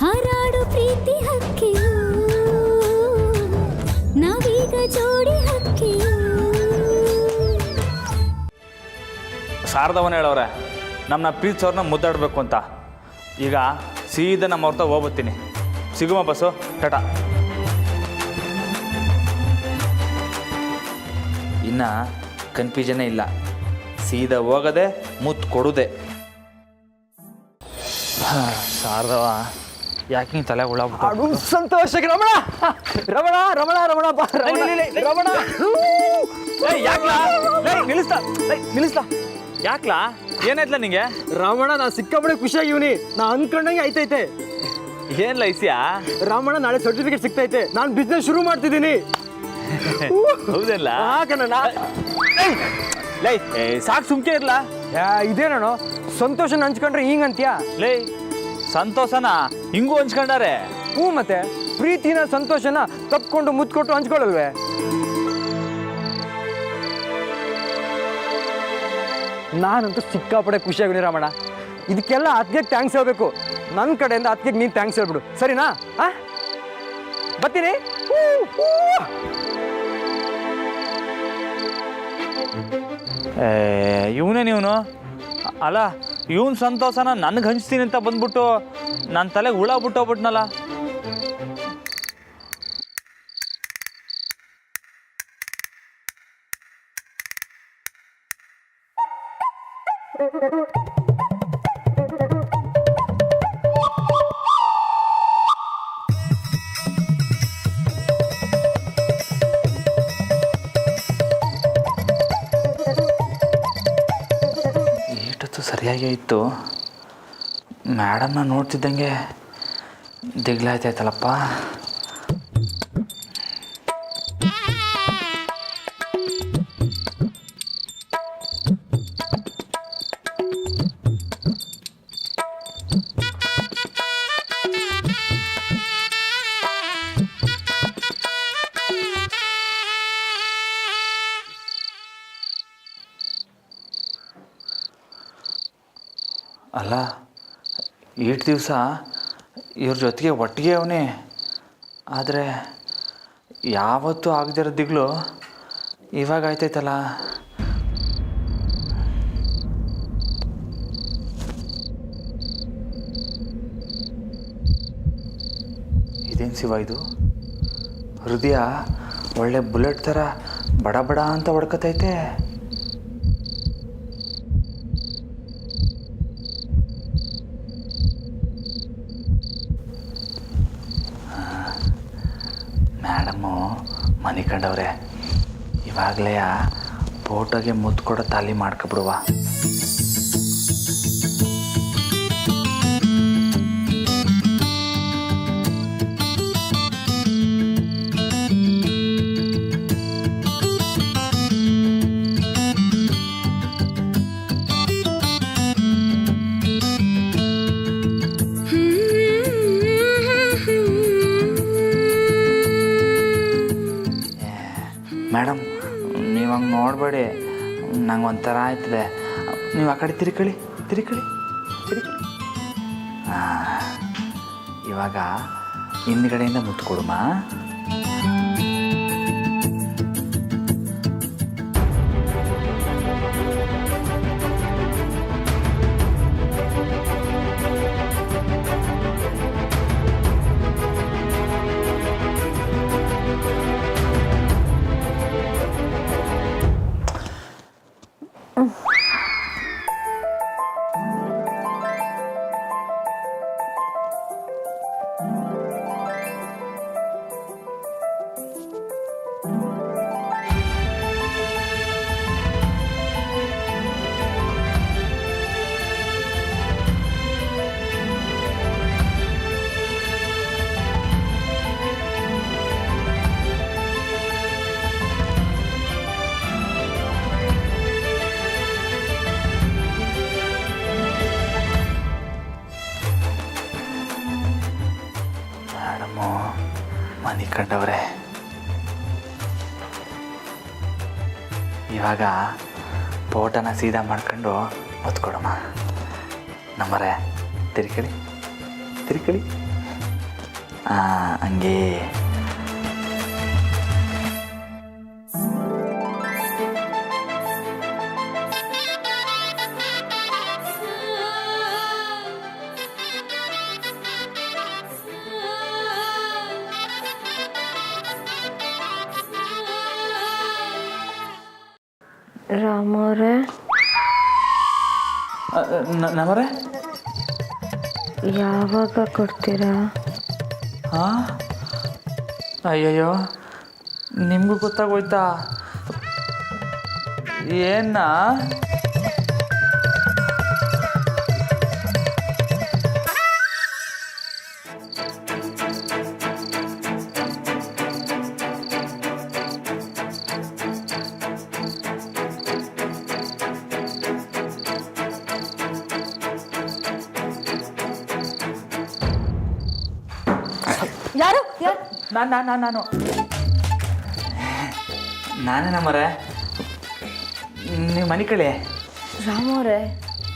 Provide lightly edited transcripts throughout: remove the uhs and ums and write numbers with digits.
ಹಾರಾಡು ಪ್ರೀತಿ ಹಕ್ಕಿಯು ನಾವೀಗ ಜೋಡಿ ಹಕ್ಕಿಯು. ಶಾರದವನ್ನ ಹೇಳವ್ರೆ ನಮ್ಮನ್ನ ಪ್ರೀತಿಸೋರ್ನ ಮುದ್ದಾಡಬೇಕು ಅಂತ. ಈಗ ಸೀದಾ ನಮ್ಮ ಹೊರ್ತ ಹೋಗ್ಬತ್ತೀನಿ. ಸಿಗುಮ ಬಸ್ಸು, ಟಾಟಾ. ಇನ್ನು ಕನ್ಫ್ಯೂಷನ್ನೇ ಇಲ್ಲ, ಸೀದಾ ಹೋಗೋದೆ ಮುತ್ತು ಕೊಡೋದೆ. ಶಾರದವ ಯಾಕೆ ನೀನು ತಲೆ ಉಳ್ಳಾಗ್ಬಿಟ್ಟು ಸಂತೋಷಕ್ಕೆ ರಮಣ ರಮಣ ರಮಣ ರಮಣ ಬಾ ರಮಣ. ನಿಲ್ಲಿಸ್ತಾ ಯಾಕ್ಲಾ ಏನಾಯ್ತಲ್ಲ ನಿಂಗೆ? ರಮಣ ನಾ ಸಿಕ್ಕಾಪಡೆ ಖುಷಿಯಾಗಿವ್ನಿ. ನಾ ಅನ್ಕೊಂಡಂಗೆ ಐತೈತೆ. ಏನ್ಲ ಐಸಿಯಾ? ರಾಮಣ್ಣ ನಾಳೆ ಸರ್ಟಿಫಿಕೇಟ್ ಸಿಗ್ತೈತೆ. ನಾನು ಬಿಸ್ನೆಸ್ ಶುರು ಮಾಡ್ತಿದ್ದೀನಿ. ಹೌದಲ್ಲ? ಲೈ ಸಾಕು ಸುಮ್ಕೆ ಇರ್ಲ. ಇದೇನೋ ಸಂತೋಷನ ಹಂಚ್ಕೊಂಡ್ರೆ ಹಿಂಗಂತ್ಯಾ? ಲೈ ಸಂತೋಷನ ಹಿಂಗೂ ಹಂಚ್ಕೊಂಡಾರೆ. ಹ್ಞೂ ಮತ್ತೆ ಪ್ರೀತಿನ ಸಂತೋಷನ ತಪ್ಕೊಂಡು ಮುತ್ಕೊಟ್ಟು ಹಂಚ್ಕೊಳ್ಳಲ್ವೇ? ನಾನಂತೂ ಸಿಕ್ಕಾಪಡೆ ಖುಷಿಯಾಗಿನಿ ರಾಮಣ್ಣ. ಇದಕ್ಕೆಲ್ಲ ಅತ್ತಿಗೆ ಥ್ಯಾಂಕ್ಸ್ ಹೇಳ್ಬೇಕು. ನನ್ನ ಕಡೆಯಿಂದ ಅತ್ತಿಗೆ ನೀನು ಥ್ಯಾಂಕ್ಸ್ ಹೇಳ್ಬಿಡು, ಸರಿನಾ? ಬರ್ತೀನಿ. ಇವನು ಅಲ್ಲ, ಇವನ್ ಸಂತೋಷನ ನನಗೆ ಹಂಚ್ತೀನಿ ಅಂತ ಬಂದ್ಬಿಟ್ಟು ನನ್ನ ತಲೆಗೆ ಹುಳ ಬಿಟ್ಟೋಗ್ಬಿಟ್ನಲ್ಲ. ಸರಿಯಾಗಿ ಇತ್ತು. ಮೇಡಮ್ನ ನೋಡ್ತಿದ್ದಂಗೆ ದಿಗ್ಲಾಯ್ತಾಯ್ತಲ್ಲಪ್ಪ. ಅಲ್ಲ, ಎಷ್ಟು ದಿವಸ ಇವ್ರ ಜೊತೆಗೆ ಒಟ್ಟಿಗೆ ಅವನೇ, ಆದರೆ ಯಾವತ್ತೂ ಆಗದಿರೋ ದಿಗ್ಲು ಇವಾಗ ಆಯ್ತೈತಲ್ಲ. ಇದೇನು ಶಿವ ಇದು? ಹೃದಯ ಒಳ್ಳೆ ಬುಲೆಟ್ ಥರ ಬಡ ಬಡ ಅಂತ ಹೊಡ್ಕತೈತೆ. ಮೇಡಮ್ಮು ಮನೆ ಕಂಡವ್ರೆ. ಇವಾಗಲೇ ಫೋಟೋಗೆ ಮುದ್ದು ಕೊಡೋ ತಾಲಿ ಮಾಡ್ಕೊಬಿಡುವ. ಮೇಡಮ್, ನೀವು ಹಂಗೆ ನೋಡಬೇಡಿ, ನಂಗೆ ಒಂಥರ ಆಯ್ತದೆ. ನೀವು ಆ ಕಡೆ ತಿರ್ಕಳಿ. ಇವಾಗ ಹಿಂದ್ಗಡೆಯಿಂದ ಮುತ್ತು ಕೊಡುಮ. ಮನೆ ಕಂಡವ್ರೆ. ಇವಾಗ ಫೋಟೋನ ಸೀದಾ ಮಾಡ್ಕೊಂಡು ಒತ್ಕೊಡಮ್ಮ. ನಮ್ಮರೆ ತಿರ್ಕಳಿ. ಹಂಗೆ ರಾಮವ್ರೆ, ನಮರೆ ಯಾವಾಗ ಕೊಡ್ತೀರಾ? ಹಾಂ, ಅಯ್ಯಯ್ಯೋ ನಿಮಗೂ ಗೊತ್ತಾಗೋಯ್ತಾ? ಏನ ಯಾರು? ನಾನು ನಾನೇ ನಮ್ಮರೆ. ನೀವು ಮನೆ ಕಳಿ. ರಾಮವ್ರೆ,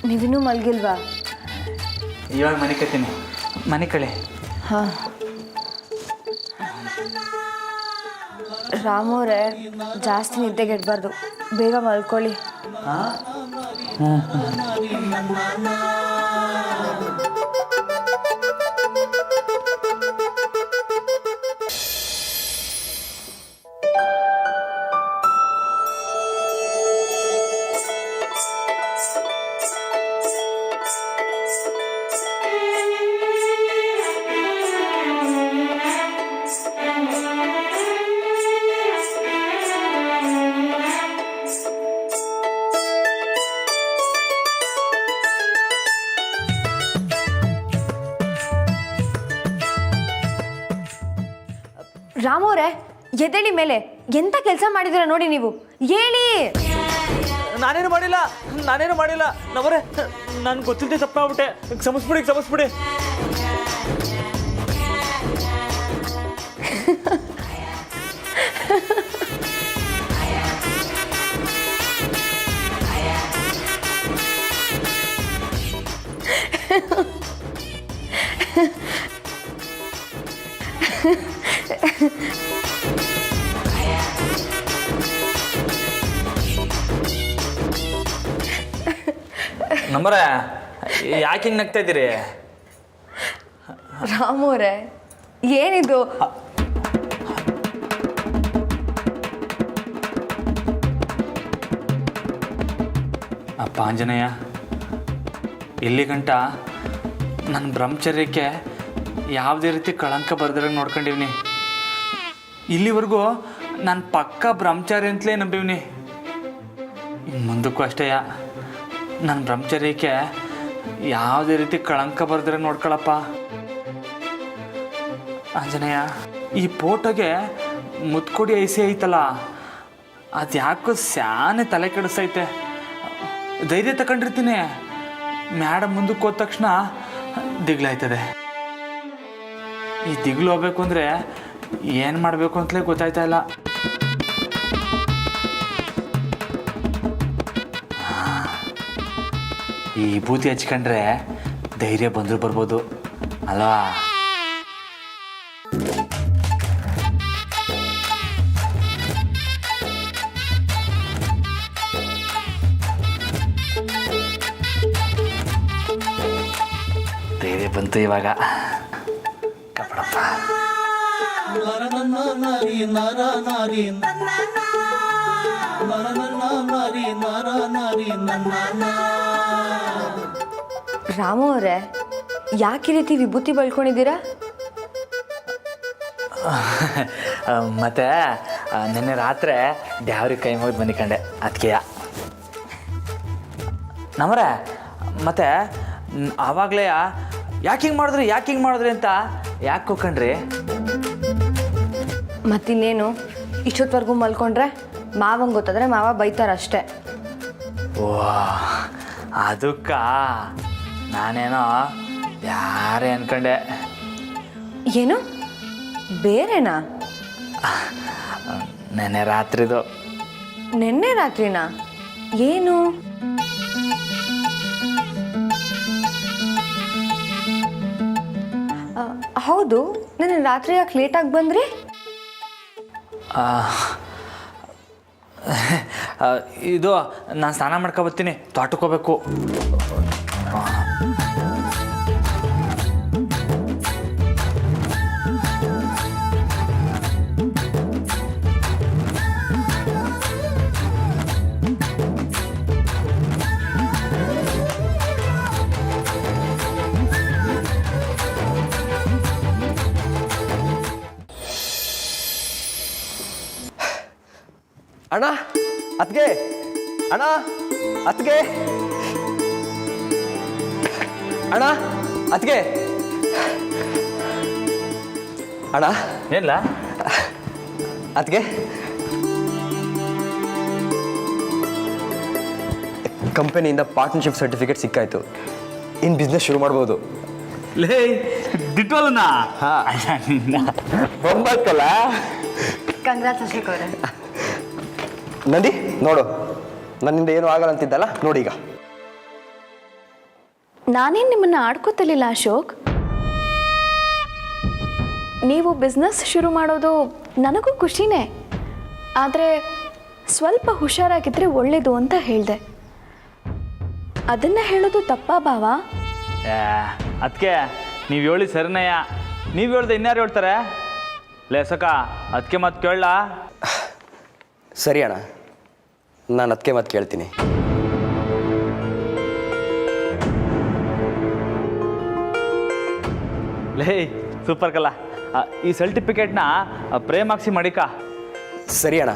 ನೀವಿನ್ನೂ ಮಲಗಿಲ್ವಾ? ಇವಾಗ ಮನೆ ಕತ್ತೀನಿ, ಮನೆ ಕಳಿ. ಹಾಂ. ರಾಮವ್ರೆ, ಜಾಸ್ತಿ ನಿದ್ದೆಗೆಡಬಾರ್ದು, ಬೇಗ ಮಲ್ಕೊಳ್ಳಿ. ರಾಮವ್ರೆ, ಎದ್ದೇಳಿ ಮೇಲೆ. ಎಂತ ಕೆಲಸ ಮಾಡಿದ್ದೀರಾ ನೋಡಿ ನೀವು, ಹೇಳಿ. ನಾನೇನು ಮಾಡಿಲ್ಲ ನವರೇ, ನಾನು ಗೊತ್ತಿಲ್ಲದೆ ತಪ್ಪಾಗ್ಬಿಟ್ಟೆ. ಕ್ಷಮಿಸ್ಬಿಡಿ. ನಮ್ಮರೆ ಯಾಕೆ ಹಿಂಗೆ ನಗ್ತಾ ಇದ್ದೀರಿ? ರಾಮವ್ರೆ, ಏನಿದು? ಅಪ್ಪ ಆಂಜನೇಯ, ಇಲ್ಲಿ ಗಂಟ ನನ್ನ ಬ್ರಹ್ಮಚರ್ಯಕ್ಕೆ ಯಾವುದೇ ರೀತಿ ಕಳಂಕ ಬರ್ದಿರಂಗೆ ನೋಡ್ಕೊಂಡಿವ್ನಿ. ಇಲ್ಲಿವರೆಗೂ ನಾನು ಪಕ್ಕ ಬ್ರಹ್ಮಚಾರಿ ಅಂತಲೇ ನಂಬಿವ್ನಿ. ಇನ್ನು ಮುಂದಕ್ಕೂ ಅಷ್ಟೇ ನನ್ನ ಬ್ರಹ್ಮಚರ್ಯಕ್ಕೆ ಯಾವುದೇ ರೀತಿ ಕಳಂಕ ಬರ್ದಿರಂಗೆ ನೋಡ್ಕೊಳಪ್ಪ. ಆಂಜನೇಯ, ಈ ಫೋಟೋಗೆ ಮುತ್ಕೊಡಿ ಐಸಿ ಐತಲ್ಲ, ಅದು ಯಾಕೋ ಸ್ಯಾನೆ ತಲೆ ಕೆಡಿಸ್ತೈತೆ. ಧೈರ್ಯ ತಗೊಂಡಿರ್ತೀನಿ, ಮೇಡಮ್ ಮುಂದಕ್ಕೆ ಹೋದ ತಕ್ಷಣ ದಿಗ್ಲಾಯ್ತದೆ. ಈ ದಿಗ್ಲು ಹೋಗ್ಬೇಕು ಅಂದರೆ ಏನು ಮಾಡಬೇಕು ಅಂತಲೇ ಗೊತ್ತಾಯ್ತಾ ಇಲ್ಲ. ಈ ವಿಭೂತಿ ಹಚ್ಕೊಂಡ್ರೆ ಧೈರ್ಯ ಬಂದರೂ ಬರ್ಬೋದು ಅಲ್ವಾ? ಧೈರ್ಯ ಬಂತು ಇವಾಗ. ಕಪಡಪ್ಪ. ರಾಮವ್ರೆ, ಯಾಕೆ ಈ ರೀತಿ ವಿಭೂತಿ ಬಳ್ಕೊಂಡಿದ್ದೀರಾ? ಮತ್ತೆ ನಿನ್ನೆ ರಾತ್ರಿ ಡ್ಯಾವ್ರಿಗೆ ಕೈ ಮುಗಿದು ಬಂದಿಕೊಂಡೆ, ಅದಕ್ಕೆಯ. ನಮ್ಮರೆ ಮತ್ತೆ ಆವಾಗಲೇ ಯಾಕೆ ಹಿಂಗೆ ಮಾಡಿದ್ರಿ ಅಂತ ಯಾಕೆ ಹೋಗ್ಕೊಂಡ್ರಿ? ಮತ್ತಿನ್ನೇನು, ಇಷ್ಟೊತ್ತವರೆಗೂ ಮಲ್ಕೊಂಡ್ರೆ ಮಾವಂಗೆ ಗೊತ್ತಾದ್ರೆ ಮಾವ ಬೈತಾರಷ್ಟೇ. ಓ, ಅದಕ್ಕ ನಾನೇನೋ ಯಾರೇ ಅನ್ಕೊಂಡೆ. ಏನು ಬೇರೆನಾ? ನೆನ್ನೆ ರಾತ್ರಿದು. ನಿನ್ನೆ ರಾತ್ರಿನಾ? ಏನು? ಹೌದು, ನಾನು ರಾತ್ರಿ ಯಾಕೆ ಲೇಟಾಗಿ ಬಂದ್ರಿ? ಇದು ನಾನು ಸ್ನಾನ ಮಾಡ್ಕೊಬತ್ತೀನಿ, ತೋಟಕ್ಕೆ ಹೋಗ್ಬೇಕು. ಅಣ್ಣ ಅತ್ಗೆ, ಅಣ್ಣ ಅತ್ಗೆ, ಅಣ್ಣ ಅತ್ಗೆ, ಅಣ್ಣ ಏನಿಲ್ಲ ಅತ್ಗೆ, ಕಂಪನಿಯಿಂದ ಪಾರ್ಟ್ನರ್ಶಿಪ್ ಸರ್ಟಿಫಿಕೇಟ್ ಸಿಕ್ಕಾಯ್ತು. ಇನ್ನು ಬಿಸ್ನೆಸ್ ಶುರು ಮಾಡ್ಬೋದು. ಲೇ ದಿಟ್ವಲ್ಲನ ಒಂಬತ್ತಲ್ಲ. ಕಂಗ್ರಾಟ್ಸ್ ಅಶೋಕ್ ಅವರೇ. ನಂದಿ ನೋಡು, ನನ್ನಿಂದ ಏನೂ ಆಗಲ್ಲ ಅಂತಿದ್ದಲ್ಲ, ನೋಡಿ ಈಗ. ನಾನೇನು ನಿಮ್ಮನ್ನು ಆಡ್ಕೋತಿರ್ಲಿಲ್ಲ ಅಶೋಕ್. ನೀವು ಬಿಸ್ನೆಸ್ ಶುರು ಮಾಡೋದು ನನಗೂ ಖುಷಿನೇ, ಆದರೆ ಸ್ವಲ್ಪ ಹುಷಾರಾಗಿದ್ದರೆ ಒಳ್ಳೆಯದು ಅಂತ ಹೇಳಿದೆ. ಅದನ್ನು ಹೇಳೋದು ತಪ್ಪಾ ಭಾವ? ಅದಕ್ಕೆ ನೀವು ಹೇಳಿ ಸರಿನಯ್ಯ, ನೀವು ಹೇಳ್ದೆ ಇನ್ಯಾರು ಹೇಳ್ತಾರೆ? ಲೇಸಕ ಅದಕ್ಕೆ ಮತ್ತೆ ಕೇಳಲ್ಲ. ಸರಿ ಅಣ್ಣ, ನಾನು ಅದಕ್ಕೆ ಮತ್ತೆ ಕೇಳ್ತೀನಿ. ಲೇ ಸೂಪರ್ ಕಲ್ಲ, ಈ ಸರ್ಟಿಫಿಕೇಟ್ನ ಪ್ರೇಮಾಕ್ಷಿ ಮಾಡಿಕ. ಸರಿ ಅಣ್ಣ,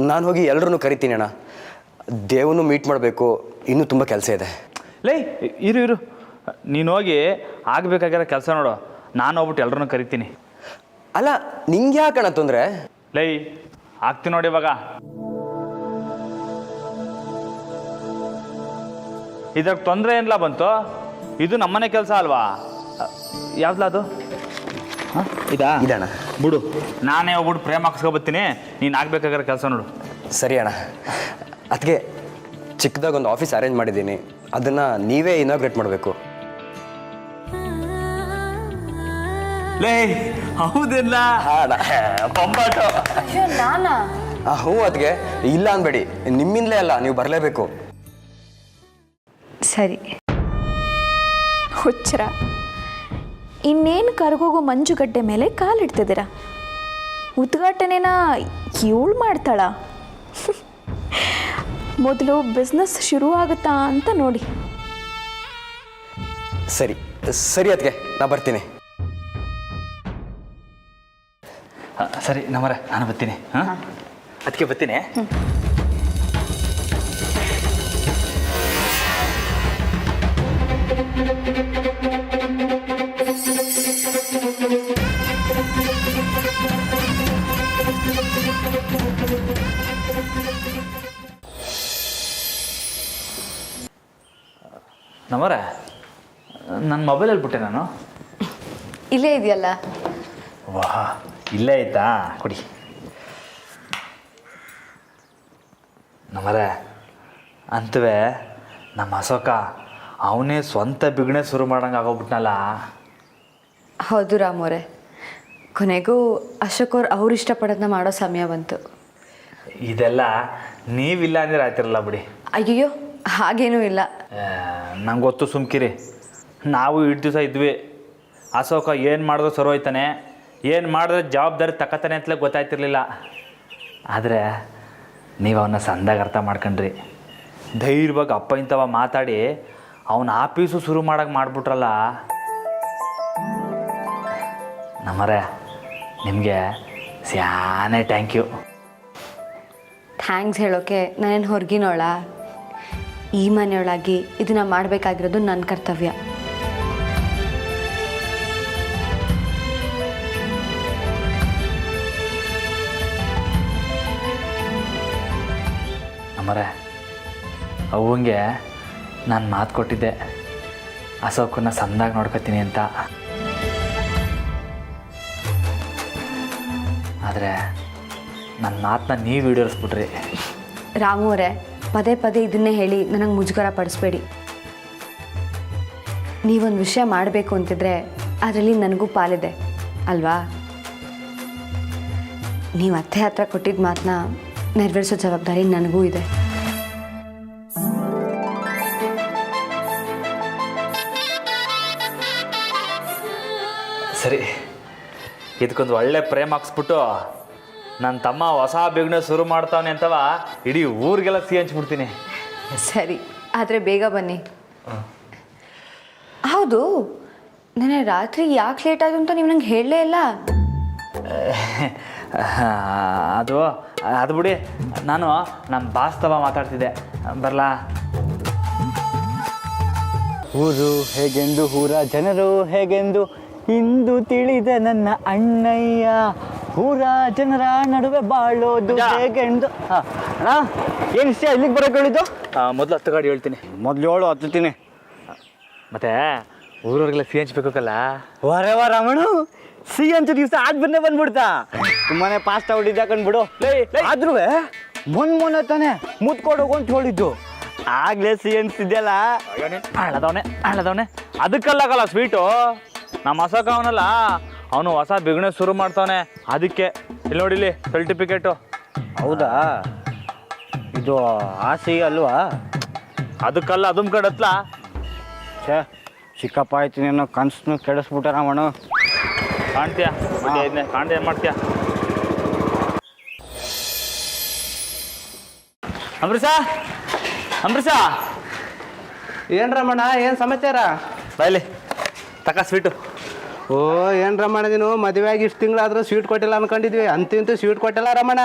ನಾನು ಹೋಗಿ ಎಲ್ಲರೂ ಕರಿತೀನಿ ಅಣ್ಣ. ದೇವನು ಮೀಟ್ ಮಾಡಬೇಕು, ಇನ್ನೂ ತುಂಬ ಕೆಲಸ ಇದೆ. ಲೇ ಇರು, ನೀನು ಹೋಗಿ ಆಗಬೇಕಾಗಿರೋ ಕೆಲಸ ನೋಡು, ನಾನು ಹೋಗ್ಬಿಟ್ಟು ಎಲ್ಲರೂ ಕರಿತೀನಿ. ಅಲ್ಲ, ನಿಂಗೆ ಯಾಕಣ್ಣ ತೊಂದರೆ? ಲೈ ಆಗ್ತೀನಿ ನೋಡಿ ಇವಾಗ. ಇದಕ್ಕೆ ತೊಂದರೆ ಏನಿಲ್ಲ ಬಂತು, ಇದು ನಮ್ಮನೆ ಕೆಲಸ ಅಲ್ವಾ? ಯಾವ್ದಲ್ಲ ಅದು? ಇದಾ ಇದಣ್ಣ, ಬಿಡು, ನಾನೇ ಹೋಗ್ಬಿಟ್ಟು ಪ್ರೇಮ ಹಾಕ್ಸ್ಕೊಬತ್ತೀನಿ, ನೀನು ಆಗ್ಬೇಕಾಗಿರೋ ಕೆಲಸ ನೋಡು. ಸರಿ ಅಣ್ಣ. ಅದಕ್ಕೆ ಚಿಕ್ಕದಾಗ ಒಂದು ಆಫೀಸ್ ಅರೇಂಜ್ ಮಾಡಿದ್ದೀನಿ, ಅದನ್ನು ನೀವೇ ಇನಾಗ್ರೇಟ್ ಮಾಡಬೇಕು. ಲೇ ಹೌದಿಲ್ಲ? ಬೊಂಬಾಟು. ನಾನಾ? ಹ್ಞೂ ಅದಕ್ಕೆ, ಇಲ್ಲ ಅನ್ಬೇಡಿ, ನಿಮ್ಮಿಂದಲೇ ಅಲ್ಲ, ನೀವು ಬರಲೇಬೇಕು. ಸರಿ. ಹುಚ್ಚರ, ಇನ್ನೇನು ಕರ್ಗೋಗೋ ಮಂಜುಗಡ್ಡೆ ಮೇಲೆ ಕಾಲಿಡ್ತಿದ್ದೀರ. ಉದ್ಘಾಟನೆನ ಇವಳು ಮಾಡ್ತಾಳ? ಮೊದಲು ಬಿಸ್ನೆಸ್ ಶುರು ಆಗುತ್ತಾ ಅಂತ ನೋಡಿ. ಸರಿ ಸರಿ ಅದಕ್ಕೆ, ನಾ ಬರ್ತೀನಿ. ಸರಿ ನಮ್ಮರೆ, ನಾನು ಬರ್ತೀನಿ. ಹಾಂ ಅದಕ್ಕೆ ಬರ್ತೀನಿ. ನಮ್ಮರೆ, ನನ್ನ ಮೊಬೈಲಲ್ಲಿ ಬಿಟ್ಟೆ ನಾನು. ಇಲ್ಲೇ ಇದೆಯಲ್ಲ. ವಾಹ್, ಇಲ್ಲೇ ಆಯ್ತಾ? ಕೊಡಿ. ನಮ್ಮರೆ ಅಂತವೇ ನಮ್ಮ ಅಶೋಕ ಅವನೇ ಸ್ವಂತ ಬಿಗ್ನೆ ಶುರು ಮಾಡಂಗೆ ಆಗೋಗ್ಬಿಟ್ನಲ್ಲ. ಹೌದು ರಾಮೋರೆ, ಕೊನೆಗೂ ಅಶೋಕ್ ಅವ್ರು ಇಷ್ಟಪಡೋದನ್ನ ಮಾಡೋ ಸಮಯ ಬಂತು. ಇದೆಲ್ಲ ನೀವಿಲ್ಲ ಅಂದ್ರೆ ಆಯ್ತಿರಲ್ಲ ಬಿಡಿ. ಅಯ್ಯೋ, ಹಾಗೇನೂ ಇಲ್ಲ. ನಂಗೆ ಗೊತ್ತು, ಸುಮ್ಕಿರಿ. ನಾವು ಇಷ್ಟು ದಿವಸ ಇದ್ವಿ, ಅಶೋಕ ಏನು ಮಾಡಿದ್ರು ಸರೋಯ್ತಾನೆ, ಏನು ಮಾಡಿದ್ರೆ ಜವಾಬ್ದಾರಿ ತಕ್ಕತಾನೆ ಅಂತಲೇ ಗೊತ್ತಾಯ್ತಿರ್ಲಿಲ್ಲ. ಆದರೆ ನೀವು ಅವನ್ನ ಸಂದಾಗ ಅರ್ಥ ಮಾಡ್ಕೊಂಡ್ರಿ. ಧೈರ್ಯವಾಗಿ ಅಪ್ಪ ಇಂಥವ ಮಾತಾಡಿ ಅವನ ಆಫೀಸು ಶುರು ಮಾಡೋಕೆ ಮಾಡಿಬಿಟ್ರಲ್ಲ. ನಮ್ಮರೆ, ನಿಮಗೆ ಸ್ಯಾನೇ ಥ್ಯಾಂಕ್ ಯು. ಥ್ಯಾಂಕ್ಸ್ ಹೇಳೋಕ್ಕೆ ನಾನೇನು ಹೊರಗಿನೋಳ? ಈ ಮನೆಯೊಳಗೆ ಇದನ್ನು ಮಾಡಬೇಕಾಗಿರೋದು ನನ್ನ ಕರ್ತವ್ಯ. ನಮ್ಮರೆ, ಅವಂಗೆ ನಾನು ಮಾತು ಕೊಟ್ಟಿದ್ದೆ, ಅಶೋಕನ್ನ ಸಂದಾಗ ನೋಡ್ಕೊತೀನಿ ಅಂತ. ಆದರೆ ನನ್ನ ಮಾತನ್ನ ನೀವು ಈಡೇರಿಸ್ಬಿಟ್ರಿ. ರಾಮು ಅವರೇ, ಪದೇ ಪದೇ ಇದನ್ನೇ ಹೇಳಿ ನನಗೆ ಮುಜುಗರ ಪಡಿಸ್ಬೇಡಿ. ನೀವೊಂದು ವಿಷಯ ಮಾಡಬೇಕು ಅಂತಿದ್ರೆ ಅದರಲ್ಲಿ ನನಗೂ ಪಾಲಿದೆ. ಅಲ್ವಾ? ನೀವು ಅತ್ತೆ ಹತ್ರ ಕೊಟ್ಟಿದ್ದ ಮಾತನ್ನ ನೆರವೇರಿಸೋ ಜವಾಬ್ದಾರಿ ನನಗೂ ಇದೆ. ಸರಿ, ಇದಕ್ಕೊಂದು ಒಳ್ಳೆ ಪ್ರೇಮ್ ಹಾಕ್ಸ್ಬಿಟ್ಟು ನನ್ನ ತಮ್ಮ ಹೊಸ ಬಿಸ್ನೆಸ್ ಶುರು ಮಾಡ್ತಾವನೆ ಅಂತವ ಇಡೀ ಊರಿಗೆಲ್ಲ ಸಿಹಿ ಹಂಚ್ಬಿಡ್ತೀನಿ. ಸರಿ, ಆದರೆ ಬೇಗ ಬನ್ನಿ. ಹೌದು, ನೆನ್ನೆ ರಾತ್ರಿ ಯಾಕೆ ಲೇಟ್ ಆಯಿತು ಅಂತ ನೀವು ನಂಗೆ ಹೇಳಲೇ ಇಲ್ಲ. ಅದು ಬಿಡಿ, ನಾನು ನಮ್ಮ ಬಾಸ್ ತವ ಮಾತಾಡ್ತಿದ್ದೆ. ಬರಲಾ? ಊರು ಹೇಗೆಂದು ಊರ ಜನರು ಹೇಗೆಂದು ಇಂದು ತಿಳಿದ ನನ್ನ ಅಣ್ಣಯ್ಯ, ಊರ ಜನರ ನಡುವೆ ಬಾಳೋದು ಹೇಗೆಂದು. ಅಣ್ಣ ಏನು ಇಷ್ಟ ಇಲ್ಲಿಗೆ ಬರೋಕೆ ಹೇಳಿದ್ದು? ಮೊದಲು ಹತ್ತು ಗಾಡಿ ಹೇಳ್ತೀನಿ. ಮೊದಲು ಹೇಳು ಹತ್ತುತ್ತೀನಿ. ಮತ್ತೆ ಊರವ್ರಿಗೆಲ್ಲ ಸಿಹಿ ಹಂಚ್ಬೇಕಲ್ಲ. ವರವ ರಮಣು, ಸಿಹಿ ಹಂಚೋ ದಿವಸ ಆದ್ಬಂದೇ ಬಂದ್ಬಿಡ್ತಾ. ತುಂಬಾನೇ ಪಾಸ್ಟ್ ಹೊಡಿದ್ಯಾ ಕಂಡ್ಬಿಡು. ಆದ್ರೂ ಮೊನ್ನೆ ತಾನೆ ಮುತ್ಕೊಡೋಗು ಅಂತ ಹೇಳಿದ್ದು, ಆಗ್ಲೇ ಸಿಹಿ ಹಂಚ್ತಿದ್ಯಲ್ಲ. ಹಳದವನೆ ಅದಕ್ಕಲ್ಲ ಸ್ವೀಟು. ನಮ್ಮ ಅಶೋಕ ಅವನಲ್ಲ, ಅವನು ಹೊಸ ಬಿಸ್ನೆಸ್ ಶುರು ಮಾಡ್ತಾವನೆ, ಅದಕ್ಕೆ ಇಲ್ಲಿ ನೋಡಿಲಿ ಸರ್ಟಿಫಿಕೇಟು. ಹೌದಾ? ಇದು ಆ ಸಿಹಿ ಅಲ್ವಾ? ಅದಕ್ಕಲ್ಲ, ಅದಮ್ ಕಡೆ ಹತ್ಲ. ಛೇ, ಚಿಕ್ಕಪ್ಪ ಆಯ್ತು, ನೀನು ಕನ್ಸನ್ನು ಕೆಡಿಸ್ಬಿಟ್ಟ ರಾಮಣ್ಣ. ಕಾಣ್ತೀಯ ಇದನ್ನೇ ಕಾಣ್ದೆ ಏನು ಮಾಡ್ತೀಯ? ಅಂಬರೀಷ ಏನು ರಮಣ, ಏನು ಸಮಾಚಾರ? ಬಾಯ್ಲಿ ತಕ ಸ್ವೀಟು. ಓ, ಏನು ರಮಣ, ನೀನು ಮದುವೆ ಆಗಿ ಇಷ್ಟು ತಿಂಗಳಾದ್ರೂ ಸ್ವೀಟ್ ಕೊಟ್ಟಿಲ್ಲ ಅನ್ಕೊಂಡಿದ್ವಿ, ಅಂತೂ ಸ್ವೀಟ್ ಕೊಟ್ಟಿಲ್ಲ ರಮಣ.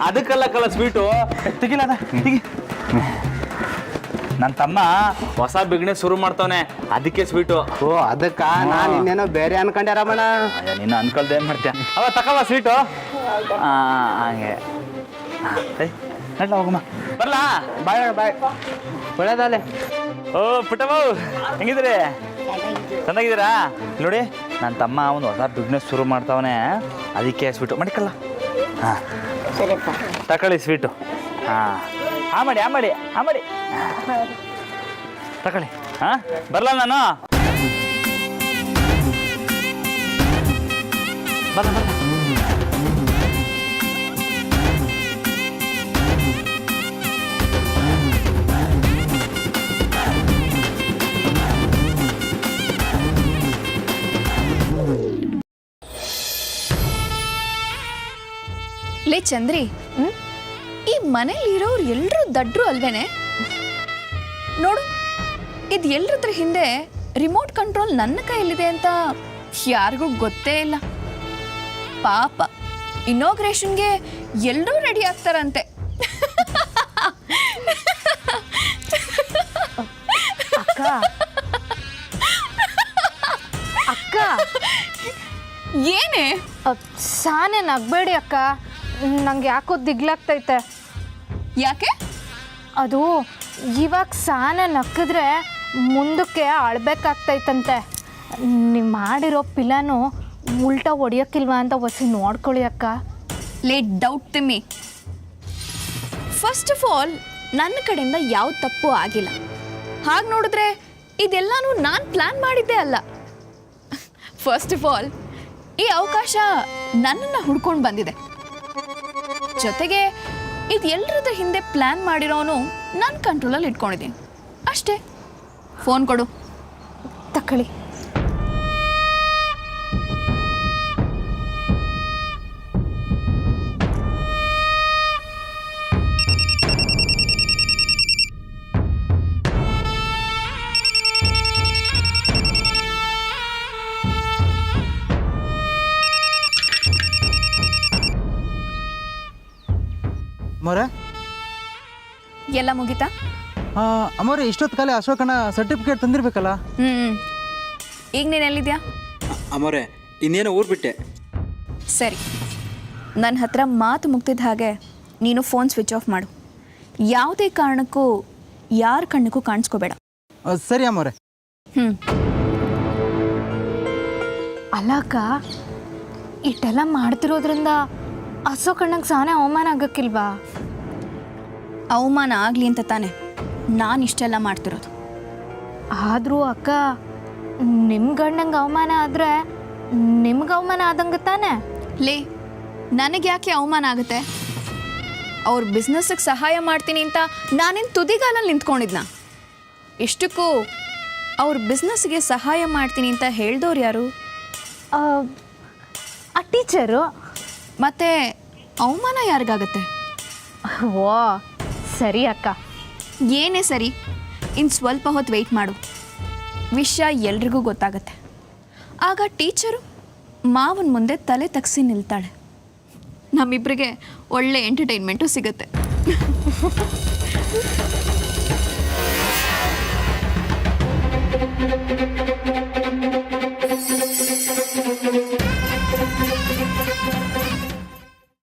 ಅದಕ್ಕಲ್ಲ ಸ್ವೀಟು. ತೆಗಿಲದ ತೆಗಿ. ನನ್ನ ತಮ್ಮ ಹೊಸ ಬಿಸ್ನೆಸ್ ಶುರು ಮಾಡ್ತಾವನೆ, ಅದಕ್ಕೆ ಸ್ವೀಟು. ಓ, ಅದಕ್ಕ ನಾನು ಇನ್ನೇನೋ ಬೇರೆ ಅನ್ಕೊಂಡೆ ರಮಣ. ನೀನು ಅನ್ಕೊಳ್ದೆ ಏನು ಮಾಡ್ತೀಯ? ಅವ ತಕವ ಸ್ವೀಟು. ಹಂಗೆ ನಡ್ಲ ಹೋಗಮ್ಮ. ಬರ್ಲಾ? ಬಾಯ್ ಬಾಯ್, ಒಳ್ಳೆದಾಲೆ. ಓ ಪುಟ್ಟಮ್ಮ, ಹೆಂಗಿದ್ರಿ? ಚೆನ್ನಾಗಿದ್ದೀರಾ? ನೋಡಿ, ನನ್ನ ತಮ್ಮ ಅವನು ಹೊಸ ಬಿಸ್ನೆಸ್ ಶುರು ಮಾಡ್ತಾವನೆ, ಅದಕ್ಕೆ ಸ್ವೀಟು ಮಾಡಿಕಲ್ಲ. ಹಾಂ ತಗೊಳ್ಳಿ ಸ್ವೀಟು. ಹಾಂ ಮಾಡಿ ತಗೊಳ್ಳಿ. ಹಾಂ ಬರಲ್ಲ ನಾನು? ಬರಲ್ಲ. ಲೇ ಚಂದ್ರಿ, ಈ ಮನೇಲಿ ಇರೋರು ಎಲ್ಲರೂ ದಡ್ರು ಅಲ್ವೇನೆ? ನೋಡು, ಇದು ಎಲ್ಲರದ್ರ ಹಿಂದೆ ರಿಮೋಟ್ ಕಂಟ್ರೋಲ್ ನನ್ನ ಕೈಯಲ್ಲಿದೆ ಅಂತ ಯಾರಿಗೂ ಗೊತ್ತೇ ಇಲ್ಲ. ಪಾಪ, ಇನಾಗ್ರೇಷನ್ಗೆ ಎಲ್ಲರೂ ರೆಡಿ ಆಗ್ತಾರಂತೆ. ಅಕ್ಕ ಏನೇ? ಸಾನೆ ನಗ್ಬೇಡಿ ಅಕ್ಕ, ನಂಗೆ ಯಾಕೋ ದಿಗ್ಲಾಗ್ತೈತೆ. ಯಾಕೆ? ಅದು ಇವಾಗ ಸಾನೆ ನಕ್ಕಿದ್ರೆ ಮುಂದಕ್ಕೆ ಅಳ್ಬೇಕಾಗ್ತೈತಂತೆ. ನೀವು ಮಾಡಿರೋ ಪಿಲಾನು ಉಲ್ಟಾ ಹೊಡಿಯೋಕ್ಕಿಲ್ವಾ ಅಂತ ಹೊಸಿ ನೋಡ್ಕೊಳ್ಳಿ ಅಕ್ಕ. ಲೇಟ್ ಡೌಟ್ ತಿಮ್ಮಿ. ಫಸ್ಟ್ ಆಫ್ ಆಲ್, ನನ್ನ ಕಡೆಯಿಂದ ಯಾವ ತಪ್ಪು ಆಗಿಲ್ಲ. ಹಾಗೆ ನೋಡಿದ್ರೆ ಇದೆಲ್ಲನೂ ನಾನು ಪ್ಲ್ಯಾನ್ ಮಾಡಿದ್ದೇ ಅಲ್ಲ. ಫಸ್ಟ್ ಆಫ್ ಆಲ್, ಈ ಅವಕಾಶ ನನ್ನನ್ನು ಹುಡ್ಕೊಂಡು ಬಂದಿದೆ. ಜೊತೆಗೆ ಇದು ಎಲ್ಲರದ ಹಿಂದೆ ಪ್ಲ್ಯಾನ್ ಮಾಡಿರೋನು ನನ್ನ ಕಂಟ್ರೋಲಲ್ಲಿ ಇಟ್ಕೊಂಡಿದ್ದೀನಿ ಅಷ್ಟೇ. ಫೋನ್ ಕೊಡು. ತಕೊಳ್ಳಿ. ಅಮ್ಮೋರೆ, ಎಲ್ಲ ಮುಗಿತಾ? ಅಮ್ಮೋರೆ, ಇಷ್ಟೊತ್ತು ಕಾಲ ಅಶೋಕಣ್ಣ ಸರ್ಟಿಫಿಕೇಟ್ ತಂದಿರ್ಬೇಕಲ್ಲ? ಈಗ ನೀನು ಎಲ್ಲಿದ್ಯಾ? ಅಮ್ಮೋರೆ, ಇನ್ನೇನು ಊರು ಬಿಟ್ಟೆ. ಸರಿ, ನನ್ನ ಹತ್ರ ಮಾತು ಮುಗ್ತಿದ್ದ ಹಾಗೆ ನೀನು ಫೋನ್ ಸ್ವಿಚ್ ಆಫ್ ಮಾಡು. ಯಾವುದೇ ಕಾರಣಕ್ಕೂ ಯಾರ ಕಣ್ಣಕ್ಕೂ ಕಾಣಿಸ್ಕೋಬೇಡ. ಸರಿ ಅಮ್ಮೋರೆ. ಅಲ್ಲ ಅಕ್ಕ, ಇಷ್ಟೆಲ್ಲ ಮಾಡ್ತಿರೋದ್ರಿಂದ ಅಶೋಕಣ್ಣಂಗೆ ಸಾನೆ ಅವಮಾನ ಆಗಕ್ಕಿಲ್ವಾ? ಅವಮಾನ ಆಗಲಿ ಅಂತ ತಾನೆ ನಾನು ಇಷ್ಟೆಲ್ಲ ಮಾಡ್ತಿರೋದು. ಆದರೂ ಅಕ್ಕ, ನಿಮ್ಮ ಗಂಡಂಗೆ ಅವಮಾನ ಆದರೆ ನಿಮ್ಗೆ ಅವಮಾನ ಆದಂಗೆ ತಾನೆ? ಲೇ, ನನಗೆ ಯಾಕೆ ಅವಮಾನ ಆಗುತ್ತೆ? ಅವ್ರ ಬಿಸ್ನೆಸ್ಸಿಗೆ ಸಹಾಯ ಮಾಡ್ತೀನಿ ಅಂತ ನಾನೇನು ತುದಿಗಾಲಲ್ಲಿ ನಿಂತ್ಕೊಂಡಿದ್ನ? ಇಷ್ಟಕ್ಕೂ ಅವ್ರ ಬಿಸ್ನೆಸ್ಗೆ ಸಹಾಯ ಮಾಡ್ತೀನಿ ಅಂತ ಹೇಳ್ದವ್ರು ಯಾರು? ಆ ಟೀಚರು. ಮತ್ತೆ ಅವಮಾನ ಯಾರಿಗಾಗತ್ತೆ? ಓ ಸರಿ ಅಕ್ಕ. ಏನೇ ಸರಿ, ಇನ್ನು ಸ್ವಲ್ಪ ಹೊತ್ತು ವೆಯ್ಟ್ ಮಾಡು, ವಿಷಯ ಎಲ್ರಿಗೂ ಗೊತ್ತಾಗತ್ತೆ. ಆಗ ಟೀಚರು ಮಾವನ ಮುಂದೆ ತಲೆ ತಗ್ಸಿ ನಿಲ್ತಾಳೆ. ನಮ್ಮಿಬ್ಬರಿಗೆ ಒಳ್ಳೆ ಎಂಟರ್ಟೈನ್ಮೆಂಟು ಸಿಗುತ್ತೆ.